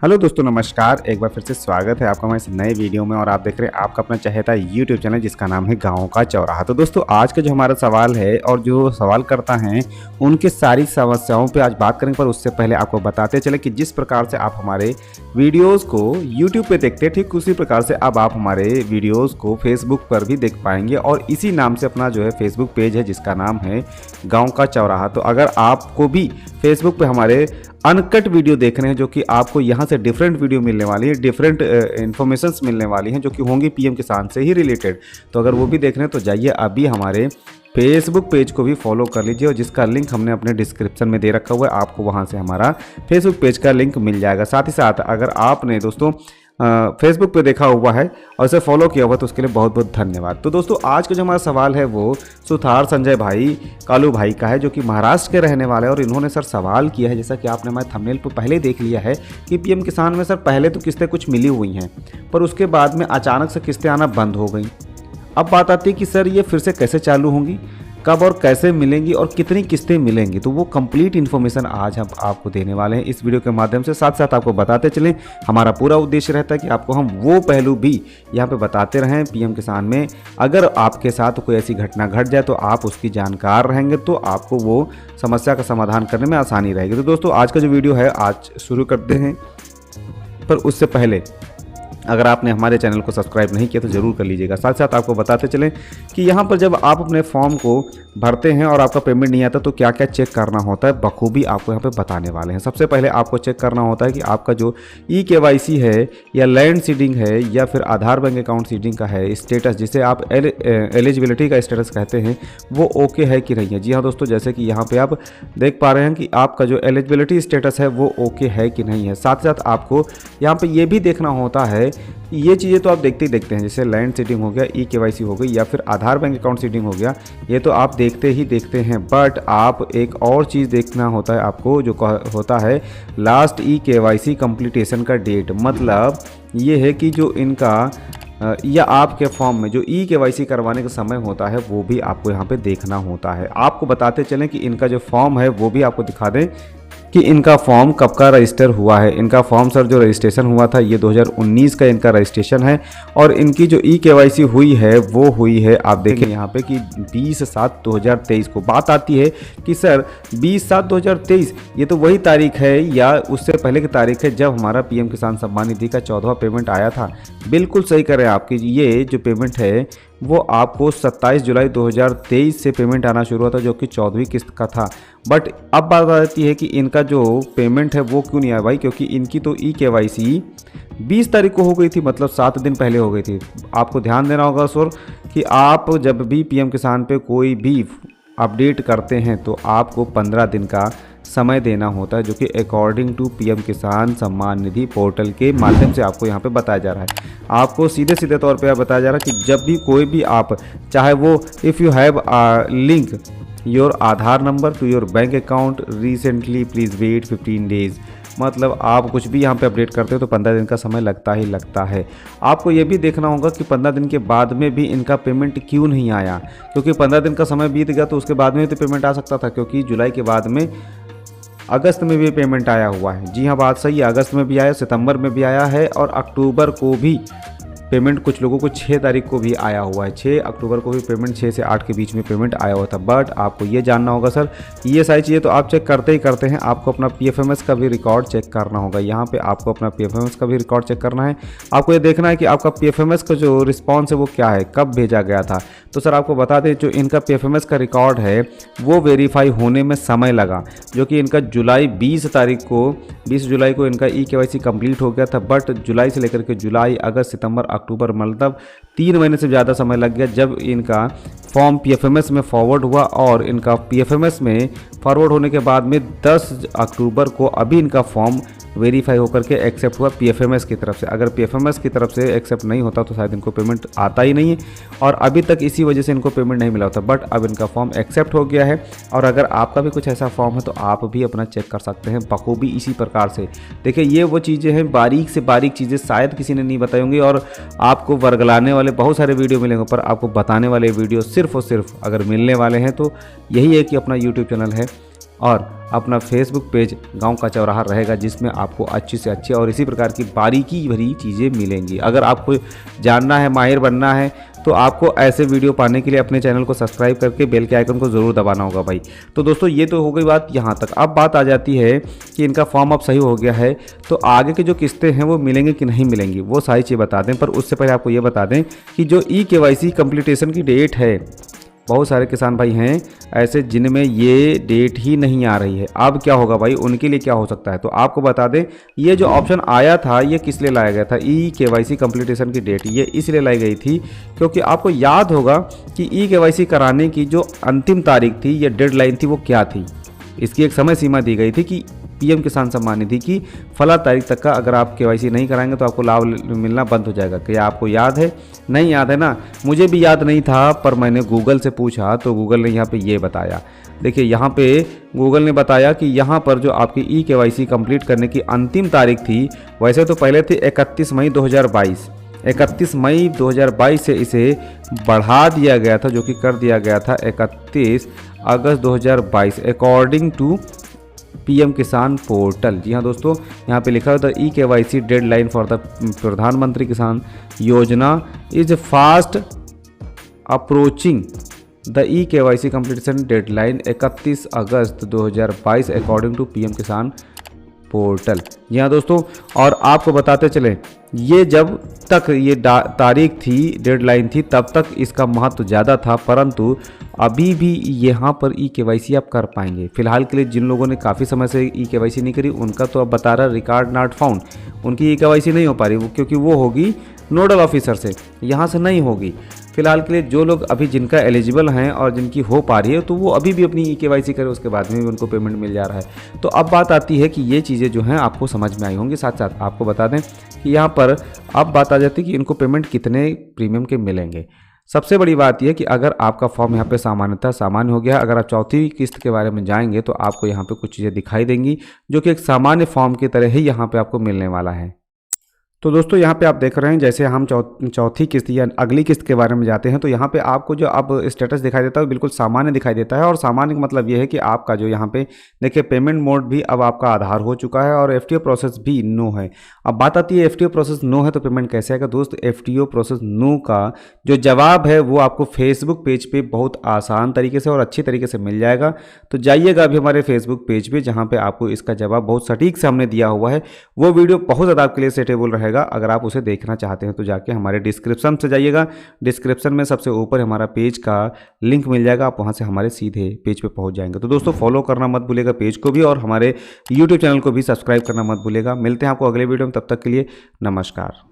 Hello दोस्तों, नमस्कार। एक बार फिर से स्वागत है आपका हमारे इस नए वीडियो में। और आप देख रहे हैं आपका अपना चहेता यूट्यूब चैनल जिसका नाम है गाँव का चौराहा। तो दोस्तों, आज का जो हमारा सवाल है और जो सवाल करता हैं उनके सारी समस्याओं पे आज बात करेंगे। पर उससे पहले आपको बताते चले कि जिस प्रकार से आप हमारे वीडियोज़ को यूट्यूब पे देखते हैं, ठीक उसी प्रकार से अब आप हमारे वीडियोज़ को फेसबुक पर भी देख पाएंगे। और इसी नाम से अपना जो है फेसबुक पेज है जिसका नाम है गाँव का चौराहा। तो अगर आपको भी फेसबुक पे हमारे अनकट वीडियो देख रहे हैं, जो कि आपको यहाँ से डिफरेंट वीडियो मिलने वाली है, डिफरेंट इन्फॉर्मेशंस मिलने वाली हैं जो कि होंगी पीएम किसान से ही रिलेटेड, तो अगर वो भी देख रहे हैं तो जाइए अभी हमारे फेसबुक पेज को भी फॉलो कर लीजिए। और जिसका लिंक हमने अपने डिस्क्रिप्शन में दे रखा हुआ है, आपको वहाँ से हमारा फेसबुक पेज का लिंक मिल जाएगा। साथ ही साथ अगर आपने दोस्तों फेसबुक पे देखा हुआ है और इसे फॉलो किया हुआ तो उसके लिए बहुत बहुत धन्यवाद। तो दोस्तों, आज का जो हमारा सवाल है वो सुथार संजय भाई कालू भाई का है, जो कि महाराष्ट्र के रहने वाले हैं। और इन्होंने सर सवाल किया है, जैसा कि आपने हमारे थंबनेल पर पहले देख लिया है, कि पीएम किसान में सर पहले तो किस्तें कुछ मिली हुई हैं, पर उसके बाद में अचानक से किस्तें आना बंद हो गई। अब बात आती है कि सर ये फिर से कैसे चालू होंगी, कब और कैसे मिलेंगी और कितनी किस्तें मिलेंगी। तो वो कंप्लीट इन्फॉर्मेशन आज हम आपको देने वाले हैं इस वीडियो के माध्यम से। साथ साथ आपको बताते चलें, हमारा पूरा उद्देश्य रहता है कि आपको हम वो पहलू भी यहाँ पे बताते रहें पीएम किसान में। अगर आपके साथ कोई ऐसी घटना घट जाए तो आप उसकी जानकार रहेंगे, तो आपको वो समस्या का समाधान करने में आसानी रहेगी। तो दोस्तों, आज का जो वीडियो है आज शुरू करते हैं। पर उससे पहले अगर आपने हमारे चैनल को सब्सक्राइब नहीं किया तो ज़रूर कर लीजिएगा। साथ साथ आपको बताते चलें कि यहाँ पर जब आप अपने फॉर्म को भरते हैं और आपका पेमेंट नहीं आता तो क्या क्या चेक करना होता है, बखूबी आपको यहाँ पे बताने वाले हैं। सबसे पहले आपको चेक करना होता है कि आपका जो ई-केवाईसी है या लैंड सीडिंग है या फिर आधार बैंक अकाउंट सीडिंग का है स्टेटस, जिसे आप एलिजिबिलिटी का स्टेटस कहते हैं, वो ओके है कि नहीं है। जी हाँ दोस्तों, जैसे कि यहाँ पर आप देख पा रहे हैं कि आपका जो एलिजिबिलिटी स्टेटस है वो ओके है कि नहीं है। साथ साथ आपको यहाँ पर ये भी देखना होता है, ये चीज़ें तो आप देखते ही देखते हैं, जैसे लैंड सीडिंग हो गया, ई-केवाईसी हो गई या फिर आधार बैंक अकाउंट सीडिंग हो गया, ये तो आप देखते ही देखते हैं। बट आप एक और चीज़ देखना होता है आपको, जो होता है लास्ट ई-केवाईसी कंप्लीटेशन का डेट। मतलब ये है कि जो इनका या आपके फॉर्म में जो ई-केवाईसी करवाने का समय होता है वो भी आपको यहाँ पे देखना होता है। आपको बताते चलें कि इनका जो फॉर्म है वो भी आपको दिखा दें कि इनका फॉर्म कब का रजिस्टर हुआ है। इनका फॉर्म सर जो रजिस्ट्रेशन हुआ था ये 2019 का इनका रजिस्ट्रेशन है। और इनकी जो ई-केवाईसी हुई है वो हुई है, आप देखें यहाँ पे कि 20/7/2023 को। बात आती है कि सर 20/7/2023 ये तो वही तारीख है या उससे पहले की तारीख है जब हमारा पीएम किसान सम्मान निधि का 14वां पेमेंट आया था। बिल्कुल सही करें आपकी, ये जो पेमेंट है वो आपको 27 जुलाई 2023 से पेमेंट आना शुरू हुआ था, जो कि 14वीं किस्त का था। बट अब बात आती है कि इनका जो पेमेंट है वो क्यों नहीं आया भाई, क्योंकि इनकी तो ई-केवाईसी 20 तारीख को हो गई थी, मतलब 7 दिन पहले हो गई थी। आपको ध्यान देना होगा सर कि आप जब भी पीएम किसान पे कोई भी अपडेट करते हैं तो आपको 15 दिन का समय देना होता है, जो कि अकॉर्डिंग टू पीएम किसान सम्मान निधि पोर्टल के माध्यम से आपको यहाँ पे बताया जा रहा है। आपको सीधे सीधे तौर पे बताया जा रहा है कि जब भी कोई भी आप, चाहे वो if you have link your Aadhaar number to your bank account recently please wait 15 days, मतलब आप कुछ भी यहाँ पे अपडेट करते हो तो 15 दिन का समय लगता ही लगता है। आपको ये भी देखना होगा कि 15 दिन के बाद में भी इनका पेमेंट क्यों नहीं आया, क्योंकि 15 दिन का समय बीत गया तो उसके बाद में तो पेमेंट आ सकता था, क्योंकि जुलाई के बाद में अगस्त में भी पेमेंट आया हुआ है। जी हाँ, बात सही है, अगस्त में भी आया, सितंबर में भी आया है और अक्टूबर को भी पेमेंट कुछ लोगों को 6 तारीख को भी आया हुआ है। 6 अक्टूबर को भी पेमेंट 6 से 8 के बीच में पेमेंट आया हुआ था। बट आपको ये जानना होगा सर, ये सारी चीज़ें तो आप चेक करते ही करते हैं, आपको अपना पीएफएमएस का भी रिकॉर्ड चेक करना होगा। यहाँ पे आपको अपना पीएफएमएस का भी रिकॉर्ड चेक करना है। आपको ये देखना है कि आपका पीएफएमएस का जो रिस्पॉन्स है वो क्या है, कब भेजा गया था। तो सर आपको बता दें, जो इनका पीएफएमएस का रिकॉर्ड है वो वेरीफाई होने में समय लगा, जो कि इनका 20 जुलाई को इनका ई-केवाईसी कंप्लीट हो गया था। बट जुलाई से लेकर के जुलाई, अगस्त, सितंबर, अक्टूबर, मतलब 3 महीने से ज़्यादा समय लग गया जब इनका फॉर्म पीएफएमएस में फॉरवर्ड हुआ। और इनका पीएफएमएस में फॉरवर्ड होने के बाद में 10 अक्टूबर को अभी इनका फॉर्म वेरीफाई होकर के एक्सेप्ट हुआ पीएफएमएस की तरफ से। अगर पीएफएमएस की तरफ से एक्सेप्ट नहीं होता तो शायद इनको पेमेंट आता ही नहीं है, और अभी तक इसी वजह से इनको पेमेंट नहीं मिला होता। बट अब इनका फॉर्म एक्सेप्ट हो गया है। और अगर आपका भी कुछ ऐसा फॉर्म है तो आप भी अपना चेक कर सकते हैं बखूबी इसी प्रकार से। देखिए, ये वो चीज़ें हैं, बारीक से बारीक चीज़ें शायद किसी ने नहीं बताई होंगी, और आपको वर्गलाने वाले बहुत सारे वीडियो मिलेंगे, पर आपको बताने वाले वीडियो सिर्फ और सिर्फ अगर मिलने वाले हैं तो यही है कि अपना यूट्यूब चैनल है और अपना फेसबुक पेज गांव का चौराहा रहेगा, जिसमें आपको अच्छी से अच्छी और इसी प्रकार की बारीकी भरी चीज़ें मिलेंगी। अगर आपको जानना है, माहिर बनना है, तो आपको ऐसे वीडियो पाने के लिए अपने चैनल को सब्सक्राइब करके बेल के आइकन को ज़रूर दबाना होगा भाई। तो दोस्तों ये तो हो गई बात यहाँ तक। अब बात आ जाती है कि इनका फॉर्म अब सही हो गया है, तो आगे की जो किस्तें हैं वो मिलेंगी कि नहीं मिलेंगी, वो सारी चीज़ बता दें। पर उससे पहले आपको ये बता दें कि जो eKYC कंप्लीटेशन की डेट है, बहुत सारे किसान भाई हैं ऐसे जिनमें ये डेट ही नहीं आ रही है। अब क्या होगा भाई, उनके लिए क्या हो सकता है, तो आपको बता दें ये जो ऑप्शन आया था ये किस लिए लाया गया था, eKYC कंप्लीटेशन की डेट ये इसलिए लाई गई थी क्योंकि आपको याद होगा कि eKYC कराने की जो अंतिम तारीख थी या डेडलाइन थी वो क्या थी। इसकी एक समय सीमा दी गई थी कि पीएम किसान सम्मान निधि की फला तारीख तक का अगर आप केवाईसी नहीं कराएंगे तो आपको लाभ मिलना बंद हो जाएगा। क्या आपको याद है? नहीं याद है ना? मुझे भी याद नहीं था, पर मैंने गूगल से पूछा तो गूगल ने यहाँ पे ये बताया। देखिए यहाँ पे गूगल ने बताया कि यहाँ पर जो आपकी eKYC कंप्लीट करने की अंतिम तारीख थी, वैसे तो पहले थी 31 मई 2022। 31 मई 2022 से इसे बढ़ा दिया गया था, जो कि कर दिया गया था 31 August 2022 according to PM Kisan portal. जी हाँ दोस्तों, यहाँ पे लिखा हुआ था eKYC deadline for the Pradhan Mantri Kisan Yojana is fast approaching the eKYC completion deadline 31 August 2022 according to PM Kisan portal. जी हाँ दोस्तों, और आपको बताते चलें ये जब तक ये तारीख थी, डेडलाइन थी, तब तक इसका महत्व ज़्यादा था, परंतु अभी भी यहाँ पर eKYC आप कर पाएंगे। फिलहाल के लिए जिन लोगों ने काफ़ी समय से eKYC नहीं करी उनका तो अब बता रहा रिकॉर्ड नॉट फाउंड, उनकी eKYC नहीं हो पा रही वो, क्योंकि वो होगी नोडल ऑफिसर से, यहाँ से नहीं होगी। फिलहाल के लिए जो लोग अभी जिनका एलिजिबल हैं और जिनकी हो पा रही है तो वो अभी भी अपनी eKYC करें, उसके बाद में भी उनको पेमेंट मिल जा रहा है। तो अब बात आती है कि ये चीज़ें जो हैं आपको समझ में आई होंगी। साथ साथ आपको बता दें कि यहाँ पर अब बात आ जाती है कि इनको पेमेंट कितने प्रीमियम के मिलेंगे। सबसे बड़ी बात यह कि अगर आपका फॉर्म यहाँ पे सामान्य हो गया है, अगर आप चौथी किस्त के बारे में जाएंगे तो आपको यहाँ पे कुछ चीज़ें दिखाई देंगी जो कि एक सामान्य फॉर्म की तरह ही यहाँ पे आपको मिलने वाला है। तो दोस्तों यहाँ पे आप देख रहे हैं, जैसे हम चौथी किस्त या अगली किस्त के बारे में जाते हैं तो यहाँ पे आपको जो अब स्टेटस दिखाई देता है वो बिल्कुल सामान्य दिखाई देता है। और सामान्य का मतलब ये है कि आपका जो यहाँ पे देखिए पेमेंट मोड भी अब आपका आधार हो चुका है और FTO प्रोसेस भी नो है। अब बात आती है FTO प्रोसेस नो है तो पेमेंट कैसे आएगा। दोस्त FTO प्रोसेस नो का जो जवाब है वो आपको फेसबुक पेज पे बहुत आसान तरीके से और अच्छी तरीके से मिल जाएगा। तो जाइएगा अभी हमारे फेसबुक पेज पे, जहाँ पे आपको इसका जवाब बहुत सटीक से हमने दिया हुआ है। वो वीडियो बहुत ज़्यादा आपके लिए सेटेबल रहेगा। अगर आप उसे देखना चाहते हैं तो जाके हमारे डिस्क्रिप्शन से जाइएगा, डिस्क्रिप्शन में सबसे ऊपर हमारा पेज का लिंक मिल जाएगा, आप वहां से हमारे सीधे पेज पे पहुंच जाएंगे। तो दोस्तों फॉलो करना मत भूलिएगा पेज को भी, और हमारे YouTube चैनल को भी सब्सक्राइब करना मत भूलिएगा। मिलते हैं आपको अगले वीडियो में, तब तक के लिए नमस्कार।